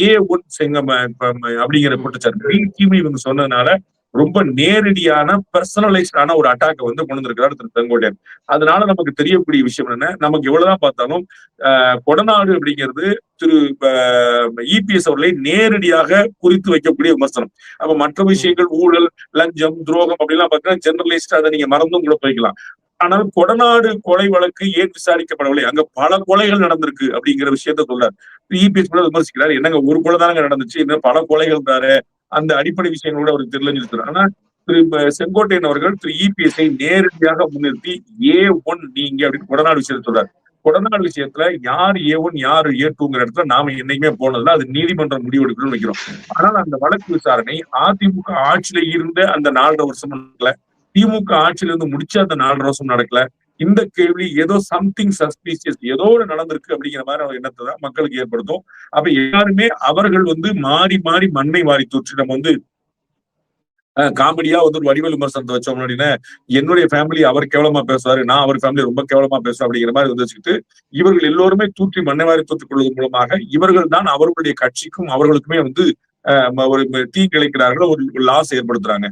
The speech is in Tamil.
A1 செங்கம் அப்படிங்கிற குற்றச்சாட்டு டீம் இவங்க சொன்னதுனால ரொம்ப நேரடியான பர்சனலைஸ்டான ஒரு அட்டாக் வந்து கொண்டு வந்திருக்கிறார் திரு செங்கோட்டையன். அதனால நமக்கு தெரியக்கூடிய விஷயம் என்ன, நமக்கு எவ்வளவுதான் பார்த்தாலும் கொடநாடு அப்படிங்கிறது திரு இபிஎஸ் அவர்களை நேரடியாக குறித்து வைக்கக்கூடிய விமர்சனம். அப்ப மற்ற விஷயங்கள் ஊழல், லஞ்சம், துரோகம் அப்படிலாம் பார்த்தீங்கன்னா ஜெனரலைஸ்டா அதை நீங்க மறந்தும் கூட போய்க்கலாம். ஆனால் கொடநாடு கொலை வழக்கு ஏன் விசாரிக்கப்படவில்லை, அங்க பல கொலைகள் நடந்திருக்கு அப்படிங்கிற விஷயத்த சொல்றாரு. இபிஎஸ் கூட விமர்சிக்கிறார், என்னங்க ஒரு கொலை தானங்க நடந்துச்சு, இன்னும் பல கொலைகள் தாரு, அந்த அடிப்படை விஷயங்களோட அவருக்கு தெரியலன்னு சொல்றாரு. ஆனா திரு செங்கோட்டையன் அவர்கள் திரு இபிஎஸ்ஐ நேரடியாக முன்னிறுத்தி A1 நீங்க அப்படின்னு கொடநாடு விஷயத்த சொல்றாரு. கொடநாடு விஷயத்துல யார் A1 யார் A2ங்கிற இடத்துல நாம என்னைக்குமே போனதுல அது நீதிமன்றம் முடிவெடுக்கணும்னு வைக்கிறோம். ஆனால் அந்த வழக்கு விசாரணை அதிமுக ஆட்சியில இருந்த அந்த 4.5 வருஷம் நடக்கல, திமுக ஆட்சியில இருந்து முடிச்ச அந்த 4.5 வருஷம் நடக்கல. இந்த கேள்வி ஏதோ சம்திங் சஸ்பீசியஸ் ஏதோ ஒரு நடந்திருக்கு அப்படிங்கிற மாதிரி எண்ணத்தை தான் மக்களுக்கு ஏற்படுத்தும். அப்ப எல்லாருமே அவர்கள் வந்து மாறி மாறி மண்ணை வாரி தூற்றி நம்ம வந்து காமெடியா வந்து ஒரு வடிவேல் விமர்சனத்தை வச்சோம் அப்படின்னா, என்னுடைய ஃபேமிலி அவர் கேவலமா பேசுவாரு, நான் அவர் ஃபேமிலி ரொம்ப கேவலமா பேசுவேன் அப்படிங்கிற மாதிரி வந்து வச்சுக்கிட்டு இவர்கள் எல்லோருமே தூற்றி மண்ணை வாரி தூற்றிக் கொள்வதன் மூலமாக இவர்கள் தான் அவர்களுடைய கட்சிக்கும் அவர்களுக்குமே வந்து ஒரு தீங்கிழைக்கிறார்கள், ஒரு லாஸ் ஏற்படுத்துறாங்க.